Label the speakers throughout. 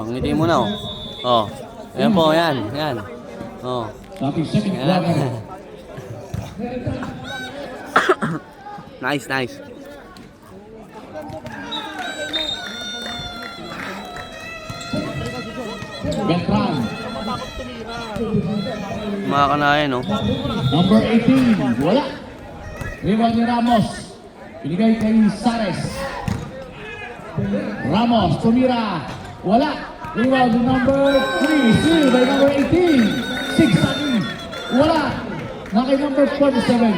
Speaker 1: Ngiti mo na, oh. Oh. Ayan po, yan. Yan. Oh. Yan. Nice, nice.
Speaker 2: Beltran.
Speaker 1: Makakanayan, oh.
Speaker 2: Number 18. Wala. Rebound ni Ramos. Binigay kay Sares. Ramos. Tumira. Wala. Rebound ni number 3. Still by number 18. 6 ating. Wala. Na kay number 47.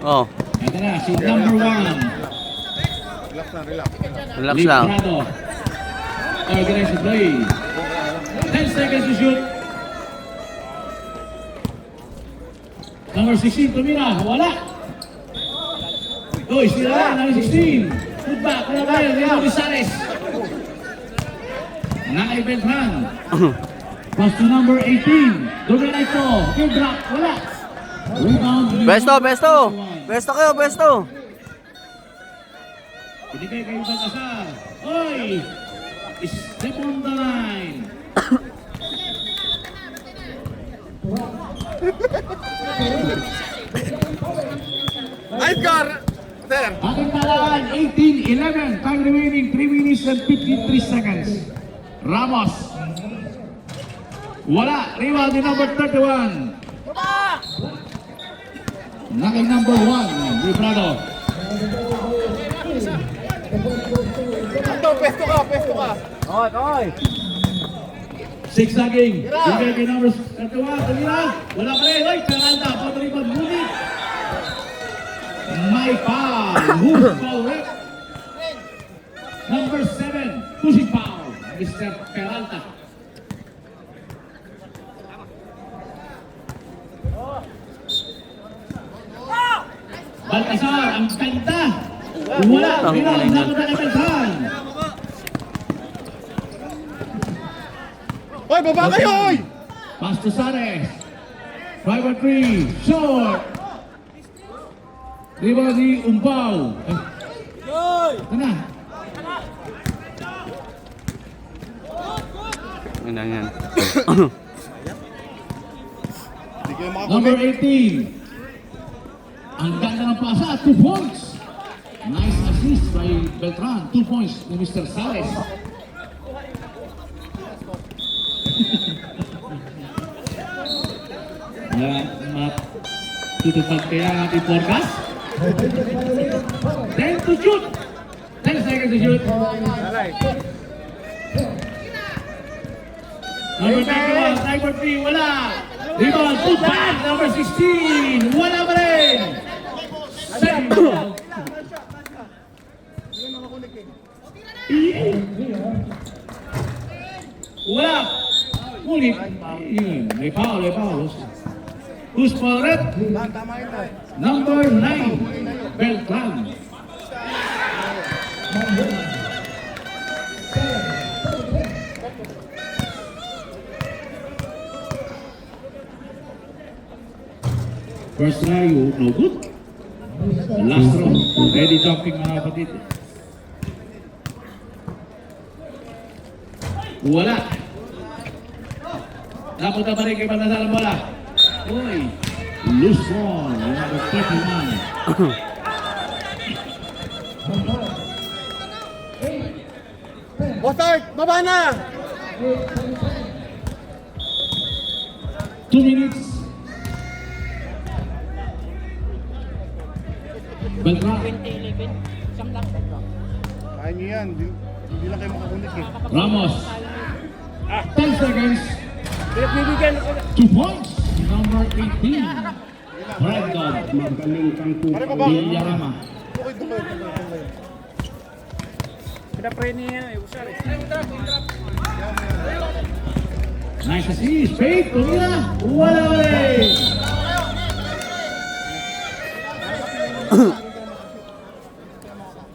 Speaker 1: Oh.
Speaker 2: Ito na, si number 1.
Speaker 1: Relax lang.
Speaker 2: Organize the play. 10 seconds to shoot. Number 16, tumira. Wala. Uy, sila. Number 16. Put back. Wala ba yun? Rebound ni Sares. Nakay Beltran. Pass to number 18. Doon na ito. Good drop. Wala. Rebound.
Speaker 1: Besto, besto. Besto kayo, besto.
Speaker 2: Binigay kayo sa kasar. Oy! Step on the line.
Speaker 3: Edgar! Sir!
Speaker 2: Ating talaan, 18-11. Time remaining, 3 minutes and 53 seconds. Ramos. Wala. Rebound ni number 31. Nakay number 1. Librado.
Speaker 3: Ito, pesto ka, pesto ka!
Speaker 1: Okay, okay.
Speaker 2: 6 saging. Bigay kay number 31. Tumira. Wala pa rin. Ay, Peralta. Patribad. Ngunit. May foul. Who's foul rep? Number 7. Pushing foul. Mr. Peralta. Baltasar. Ang kanta. Wala. Rebound. Nakot na kay Beltran.
Speaker 3: Hoy, baba kayo, hoy!
Speaker 2: Pass to Sares. 5-3. Short. Rebound ni Umpaw. Ito na.
Speaker 1: Yan, yan.
Speaker 3: Hindi kayo
Speaker 2: Number
Speaker 3: makakulit.
Speaker 2: 18. Ang ganda ng pasa. 2 points. Nice assist by Beltran. 2 points ni Mr. Sares. Tutupad kaya ang ating forecast. 10 to shoot. 10 seconds to shoot. Number 21, number 3, wala. Rebound, put back. Number 16, wala pa rin. Second ball. Wala. Ulit. Yun, may foul, may foul. Who's for red? Number 9, Beltran. First try, no good. Last throw, ready jumping mga kapatid. Wala. Napunta pa rin kay Baltasar ang bola. Uy, loose ball, number 31.
Speaker 3: Bostart, baba na!
Speaker 2: 2 minutes. Beltran.
Speaker 3: Kaya nyo yan, hindi lang kayo makakulit eh.
Speaker 2: Ramos. 10 seconds. 2 points. Number 18. Brandon. Magaling kang
Speaker 3: Pare baba!
Speaker 2: Villarama.
Speaker 3: Okay, doon kayo.
Speaker 2: Nice assist. Fake. Tumira. Wala ulit.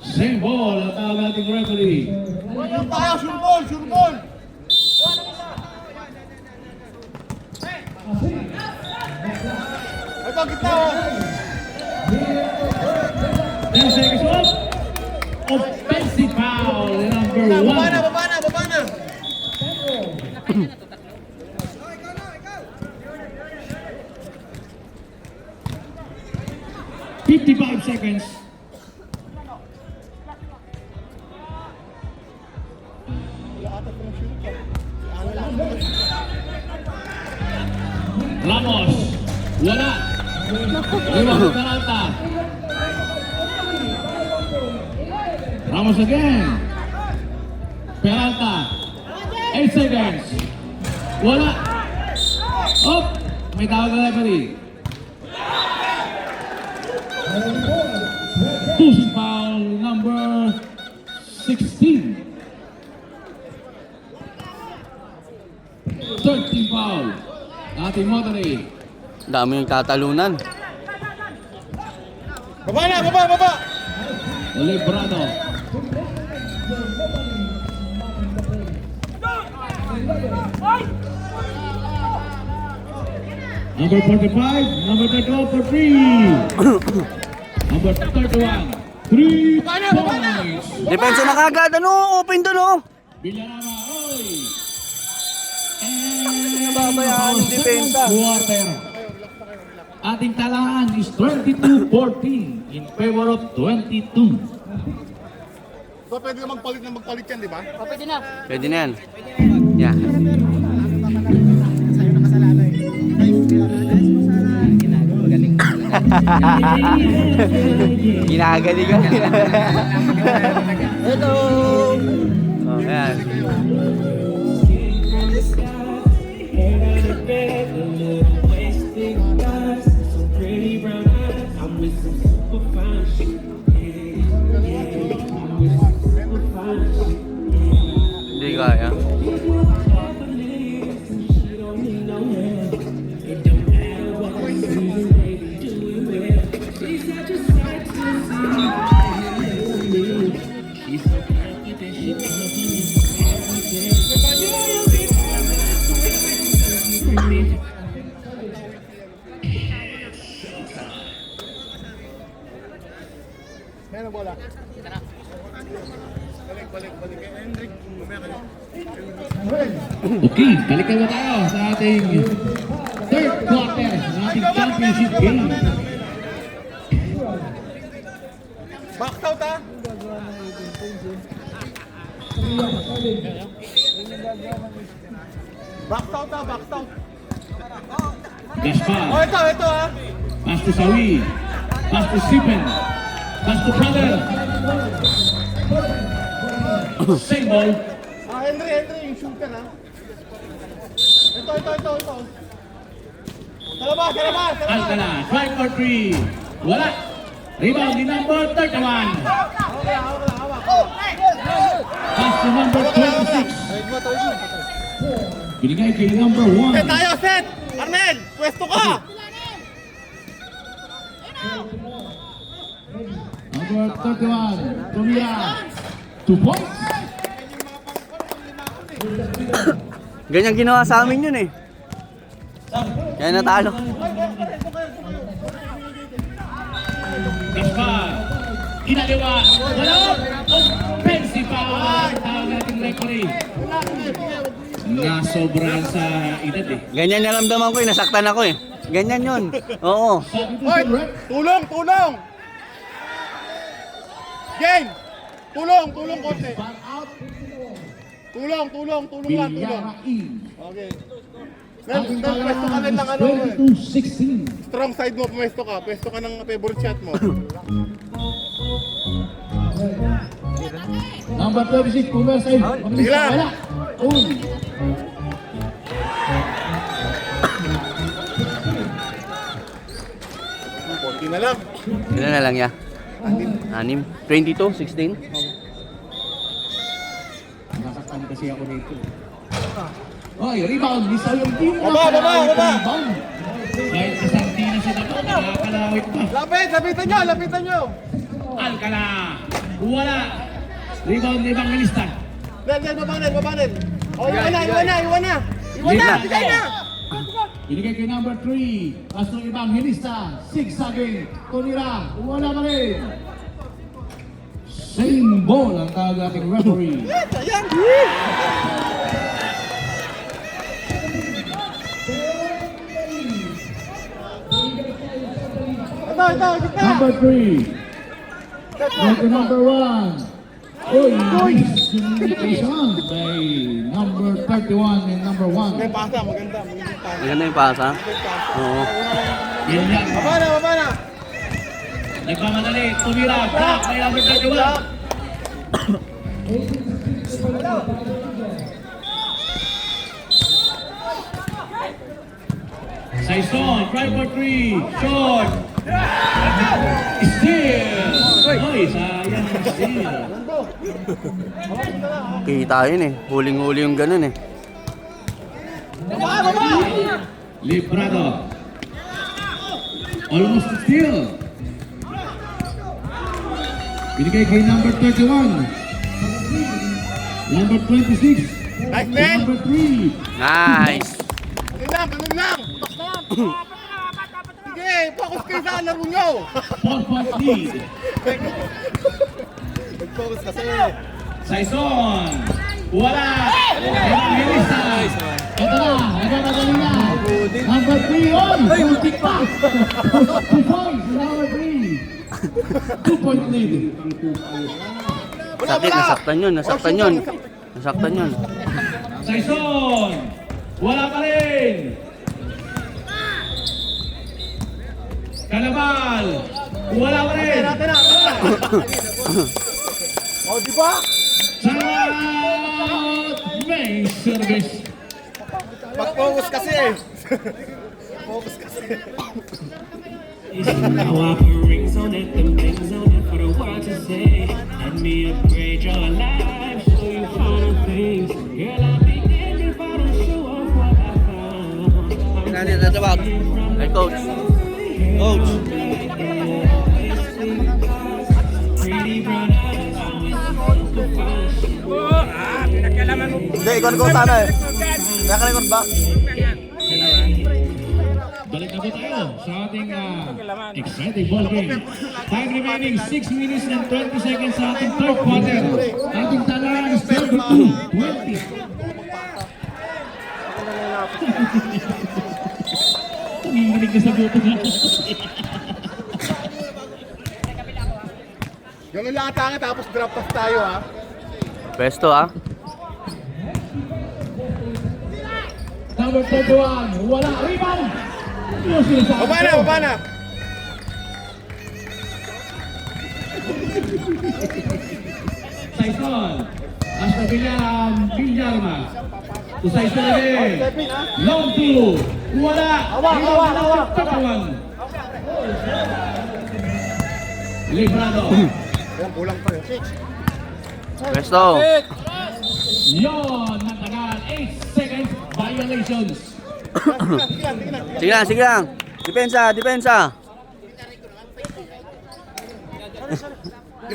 Speaker 2: Same ball. Ang tawag nating referee.
Speaker 3: Yung tayo, sure ball, sure ball! Ito, gitna oh!
Speaker 2: 10 seconds off. Offensive foul.
Speaker 3: baba
Speaker 2: 1.
Speaker 3: na, baba na, baba na.
Speaker 2: $55 seconds. Ramos, wala. Rebound Peralta. Ramos again. Peralta. 8 seconds. Wala. Up. May tawag na referee. Push foul number 16. 13 foul. Ating moderate.
Speaker 1: Dami yung tatalunan.
Speaker 3: Baba na, baba, baba.
Speaker 2: Librado. Number 45, number 31 for 3. Number 31, 3
Speaker 3: Baba na, baba na.
Speaker 2: points.
Speaker 1: Depensa na kagad. Ano? Open doon, oh.
Speaker 2: Villarama, oy.
Speaker 1: Nababayaan yung depensa.
Speaker 2: Quarter. Ating talaan is 22-14 in favor of 22.
Speaker 3: So, pwede ka magpalit na magpalit yan, di ba?
Speaker 1: Pwede na yan. Yeah. Ginagaling ka. Hello! Oh, ayan. Hindi kaya.
Speaker 3: Meron bola. Balik. Hendrik, umaya ka na.
Speaker 2: Okay, balikan na tayo sa ating third quarter ng ating championship game.
Speaker 3: Box out, ha? Box out, ha? Box out.
Speaker 2: Gaspar,
Speaker 3: Oh, ito, ha?
Speaker 2: pass to Sawi, pass to Sipen, pass to Brother. Same ball.
Speaker 3: Ah, Henry, yung shooter, ha? Ito. Salabas.
Speaker 2: Alcala, try for 3. Wala. Rebound ni number 31. Pass to number 26. Binigay kay number 1.
Speaker 3: Set tayo, set! Arnel, pwesto ka!
Speaker 2: Number 31, Tumira. 2 points.
Speaker 1: Ganyan ginawa sa amin yun eh. Kaya natalo.
Speaker 2: Gaspar. Kinaliwa. Wala. Offensive foul. Tawag natin referee. Nasobrahan sa edad eh.
Speaker 1: Ganyan naramdaman ko eh. Nasaktan ako eh. Ganyan yun. Oo.
Speaker 3: Hoy, tulong! Game! Tulong konti. Tulong lang.
Speaker 2: Bilyara in.
Speaker 3: Okay. Nel, pwesto ka rin ng ano.
Speaker 2: 22-16.
Speaker 3: Strong side mo, pwesto ka ng favorite shot mo.
Speaker 2: Number 36, Pumer side. Mabilis
Speaker 3: Bigla.
Speaker 2: na wala. Uy.
Speaker 3: Konti na lang.
Speaker 1: Ilan na lang ya? 6. 22, 16.
Speaker 2: Nasaktan kasi ako rito. Oy, rebound. Lisa yung team.
Speaker 3: Baba.
Speaker 2: Rebound. Kahit isang tina sila pa, nakakalawit pa.
Speaker 3: Lapitan nyo.
Speaker 2: Alcala. Wala. Rebound ni Evangelista.
Speaker 3: Nel, babanel. Oh, iwan na. Bigay na.
Speaker 2: Binigay kay number 3. Pasto Evangelista. Sigsaging. Tumira. Wala pa rin. Same ball ang tawag ating referee.
Speaker 3: Sayang. Ito, gitna.
Speaker 2: Number 3. Number 1. Uy, nice communication by number 31 and number 1.
Speaker 3: May pasa, maganda. Maganda pasa.
Speaker 1: Maganda yung pasa. Oo.
Speaker 2: Yan yan.
Speaker 3: Baba na.
Speaker 2: Nagmamadali, tumira, block by number 31. Saison, try for 3, short. Steal! Oy, sayang ang steal.
Speaker 1: Kita yun eh. Huling-huli yung ganun eh.
Speaker 2: Librado. Almost steal. Binigay kay number 31. Number 26.
Speaker 3: Nice, man.
Speaker 2: Number 3.
Speaker 1: Nice!
Speaker 3: Ganun lang. Sige, focus kayo sa laro nyo.
Speaker 2: 4-point lead.
Speaker 3: Mag-focus kasi.
Speaker 2: Saison. Wala. Melissa. Ito na. Nagmamadali na. Number 3 on. Ulti pa. 2 points. Number 3. 2-point lead.
Speaker 1: Sakit, nasaktan yun.
Speaker 2: Saison. Wala pa rin. Kalabal. Wala pa rin.
Speaker 3: Tira. O, di ba?
Speaker 2: Shot. May service.
Speaker 3: Mag-focus kasi. Focus kasi.
Speaker 4: Now I put rings on it, them things on it for the world to say. Let me upgrade your life, show you finer things. Girl, I'll be damned if I don't show off what I found.
Speaker 1: Natin natawag. Hey, coach. Coach.
Speaker 4: Pretty brown eyes, always so fine.
Speaker 3: Hindi, ikaw sana eh. Kaya ka record ba?
Speaker 2: Balik na po tayo sa ating exciting ball game. Time remaining 6 minutes and 20 seconds sa ating third quarter. Ating talaan is 32-20. Tumigilig ka sa buto na.
Speaker 3: Ganun lang atanga tapos drop pass tayo ha.
Speaker 1: Pesto ah.
Speaker 2: Number 31, wala, rebound!
Speaker 3: Baba na.
Speaker 2: Saison, hasta Villarma. To Saison again. Long two, wala.
Speaker 3: Hawa.
Speaker 2: 31. Librado.
Speaker 3: Ayan, kulang pa yun.
Speaker 1: Pesto.
Speaker 2: Yon, natagal. 8 seconds violations.
Speaker 1: Sige lang. Depensa.
Speaker 3: Sige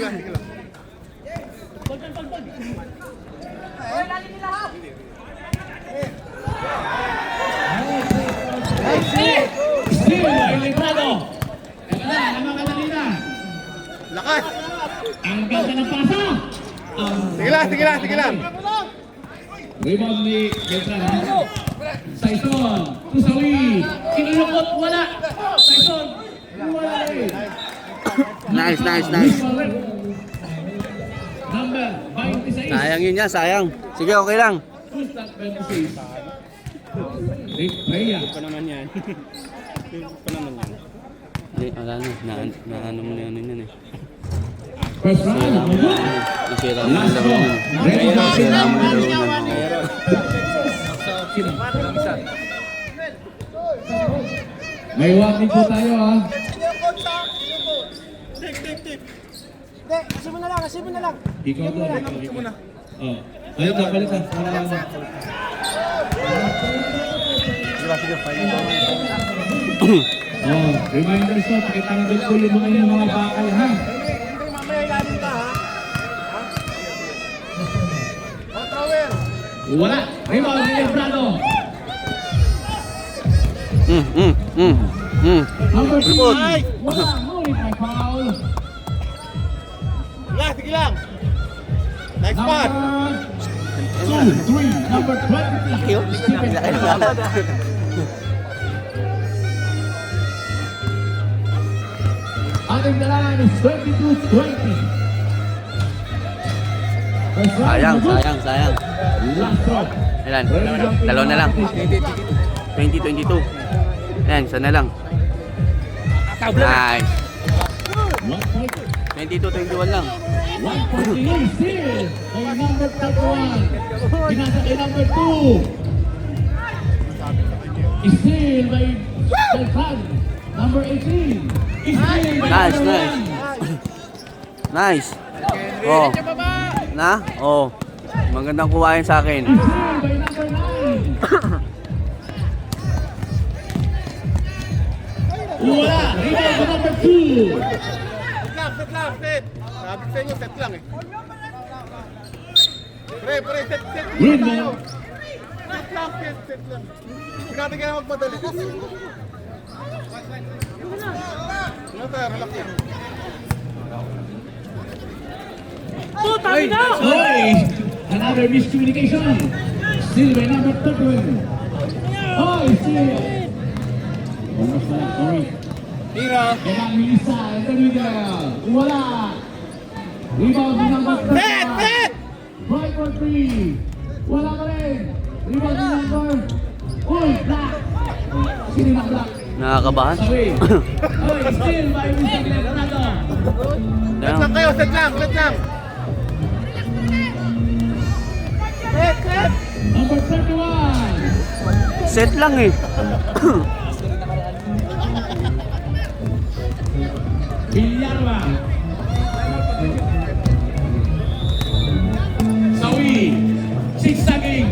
Speaker 3: lang.
Speaker 2: Still by Librado. Ito na, namamadali na.
Speaker 3: Lakas.
Speaker 2: Ang ganda ng pasa.
Speaker 3: Sige lang.
Speaker 2: Rebound ni Beltrán. Saison, Tusawi. Kinilukot, wala. Saison, wala rin.
Speaker 1: Nice.
Speaker 2: Number 26.
Speaker 1: Sayang yun niya, sayang. Sige, okay lang.
Speaker 2: Who's that 26? Rick Freya.
Speaker 1: Hindi, wala na. Naano mo na yun eh.
Speaker 2: First round.
Speaker 1: Nasira mo na
Speaker 2: Last
Speaker 1: laro
Speaker 2: ball.
Speaker 1: yun.
Speaker 2: Ready
Speaker 1: Nasira mo na laro yun.
Speaker 2: May warning po tayo ha.
Speaker 3: Kasi mo na lang.
Speaker 2: Ikaw doon. Oh. Balik ka. Oh, reminder sa pakitanggol ko yung mga bakal ha.
Speaker 3: Hindi, mamaya ilalim ka ha. Thrower.
Speaker 2: Wala. Rebound ni Librado. Number 3.
Speaker 1: Lupot.
Speaker 2: Wala. Ngunit may foul.
Speaker 3: Sige lang. Nice pass.
Speaker 2: Number 2, 3, number 20.
Speaker 1: Yun,
Speaker 2: Stephen
Speaker 1: laki ng
Speaker 2: Peralta.
Speaker 1: laban.
Speaker 2: Ating dalaman is 22-20.
Speaker 1: Sayang, sayang, sayang.
Speaker 2: Last drop.
Speaker 1: Ilan? Dalawa na lang. 20-22. Ayan, isa na lang. Nice. 22-21 lang.
Speaker 2: 1.3 still kay number 31. Pinasa kay number 2. Still by Beltran. Number 18. Still by
Speaker 1: Nice,
Speaker 2: number
Speaker 1: nice.
Speaker 2: 1.
Speaker 1: Nice. Oh. Na? Oh. Magandang kuhain sa akin.
Speaker 2: Still by number 9. Wala. Rebound by number 2.
Speaker 3: Set lang, set. Sabi sa inyo, set lang eh. Pre, set
Speaker 2: Green
Speaker 3: tayo.
Speaker 2: man.
Speaker 3: Set lang, set lang. Hindi natin kaya magmadali. Ano tayo, relax yan.
Speaker 2: Oy! Another miscommunication. Still by number 31. Oy, still. Almost na lang, sorry.
Speaker 3: Tira.
Speaker 2: Emang Melissa, ito middle. Wala. Rebound ni number 31.
Speaker 3: Set!
Speaker 2: Right for 3. Wala pa rin. Rebound ni number. Uy, black. Sino na black?
Speaker 1: Nakakabahan?
Speaker 2: Sorry. Oy, still by Mr. Leonardo.
Speaker 3: Set lang kayo, set lang, set lang. Set!
Speaker 2: Number 31.
Speaker 1: Set lang eh.
Speaker 2: Villarba. Sawi. Zigzagging.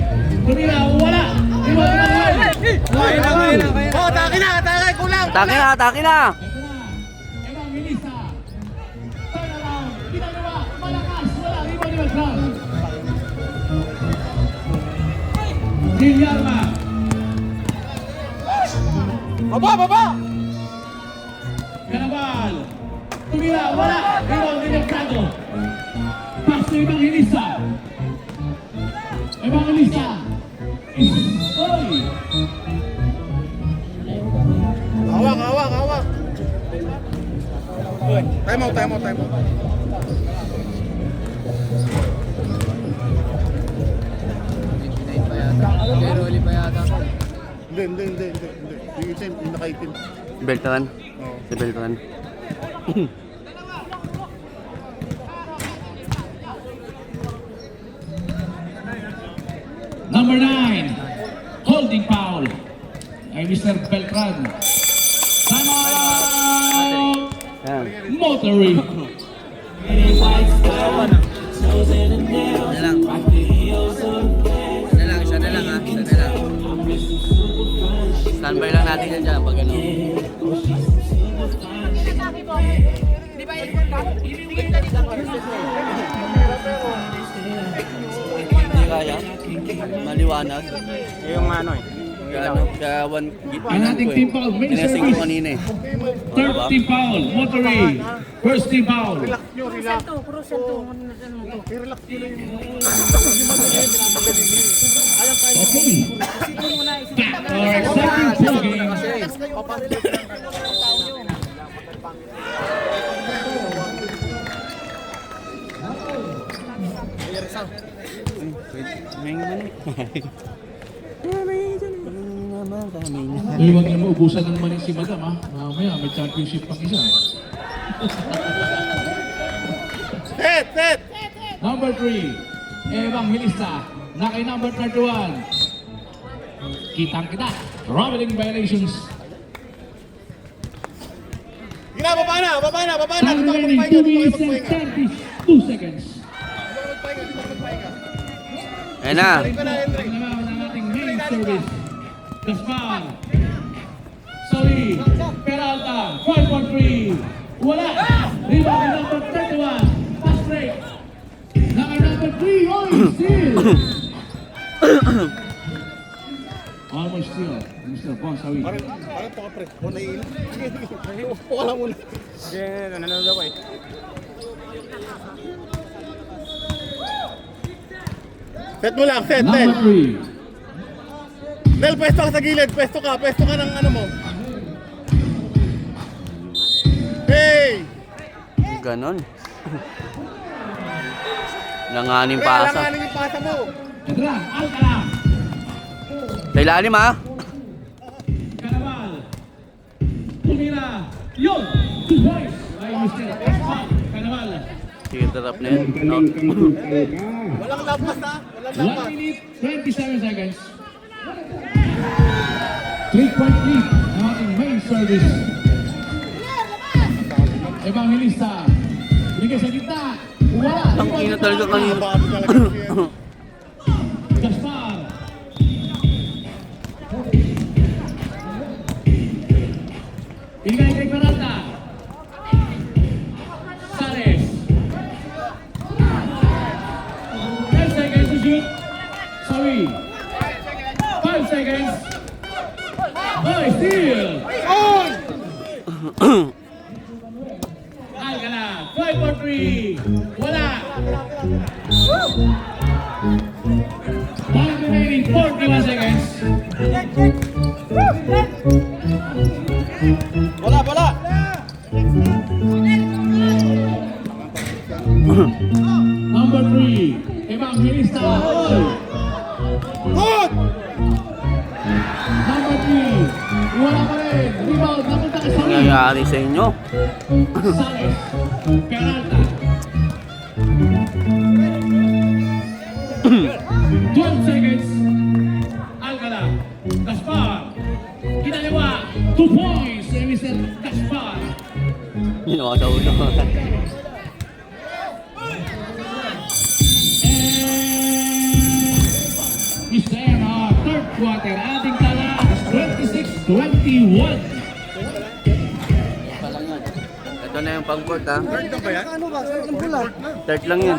Speaker 2: Tumira. Wala. Rebound ni number 1.
Speaker 3: Oh, atake na, atake, kulang.
Speaker 1: Atake na, atake na.
Speaker 2: Ito na. Emang Melissa. Turn around. Ginagawa. Malakas. Wala. Rebound ni Beltran. Villarba.
Speaker 3: Baba, baba.
Speaker 2: Canaval. Tumira. Wala. Rebound ni Mercado. Pass to Evangelista. Evangelista. Oy.
Speaker 3: Hawak, hawak, hawak. Time out, time out, time out. Hindi. Yung isa, yung nakaitim.
Speaker 1: Beltran.
Speaker 3: Oo.
Speaker 1: Si Beltran.
Speaker 2: Number 9, holding foul ay Mr. Beltran. Time out!
Speaker 1: Ayan.
Speaker 2: Motory.
Speaker 1: Isa lang. Isa na lang ha. Isa na lang. Standby lang natin yan dyan pag ano. Hindi kaya. Maliwanag.
Speaker 5: Yung ano eh.
Speaker 1: Kaya ano, kaya one
Speaker 2: Ang ating team foul, main
Speaker 1: Tinasing ko
Speaker 2: service.
Speaker 1: kanina eh.
Speaker 2: Third team foul, Motory. First team foul.
Speaker 3: Relax nyo, relax. I-relax nyo lang yung...
Speaker 2: Okay. Back to our second ball game.
Speaker 1: May naman
Speaker 2: Uy, wag na maubusan ng money si Madam ha. Mamaya may championship pang isa.
Speaker 3: Set!
Speaker 2: Number 3, Evangelista. Na kay number 31. Kitang kita. Traveling violations.
Speaker 3: Gina, baba na.
Speaker 2: Time remaining 2 minutes and 32 seconds.
Speaker 1: Ayan na.
Speaker 2: Tingnan naman ang ating main service. Gaspar. Sawi. Peralta. 5-4-3. Wala. Rebound ni number 31. Pass break. Number 3. Oy, still. Almost still. Mr. Bon Sawi.
Speaker 3: Parang ito ka pre. O, naiilan. Sige, upo ka lang muna.
Speaker 5: Nanonood ako eh.
Speaker 3: Set mo lang, set,
Speaker 2: Number
Speaker 3: Nel.
Speaker 2: 3.
Speaker 3: Nel, pwesto ka sa gilid. Pwesto ka ng ano mo. Hey!
Speaker 1: Ganon. Langaning
Speaker 3: Kaya
Speaker 1: pasa.
Speaker 3: alanganin yung pasa mo.
Speaker 2: Edran, Alcala.
Speaker 1: Sa ilalim ha.
Speaker 2: Carnaval. Tumira. Yun. 2 points. By Mr. Espan. Carnaval.
Speaker 1: Sige, tarap na yun. Out.
Speaker 3: Walang lampas ha. Walang
Speaker 2: 1
Speaker 3: lampas.
Speaker 2: minute, 27 seconds. 3-point lead ng ating main service. Evangelista. Binigay sa gitna. Wala.
Speaker 1: Ang ina talaga kanina.
Speaker 3: Bago talaga siya.
Speaker 2: Gaspar. Binigay kay Peralta. Sares. 10 seconds to shoot. Sawi. 5 seconds. Oh, steal. Alcala. 5 for 3. Wala. Time remaining 41 seconds.
Speaker 3: Bola!
Speaker 2: Number 3, Evangelista.
Speaker 3: Good!
Speaker 2: Number 3, wala pa rin. Rebound, napunta ka sa ring.
Speaker 1: Nangyayari sa inyo.
Speaker 2: Sanes, Peralta. 12 seconds. Alcala, Gaspar. Kinaliwa, 2 points. Mr. Gaspar.
Speaker 1: Ginawa sa ulo.
Speaker 2: Is there our third quarter. Ating tala, 26-21.
Speaker 1: Ito na yung pang-court ha.
Speaker 3: Ano ba yan? Ano ba? Ang pula.
Speaker 1: Third lang yun.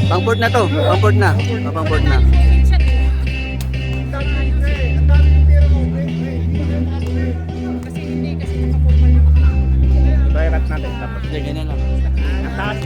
Speaker 1: Pang-court na to. Pang-court na. Pang-court na.
Speaker 3: Bayarat natin. Tapos
Speaker 1: Sige, ganyan lang.
Speaker 3: taas.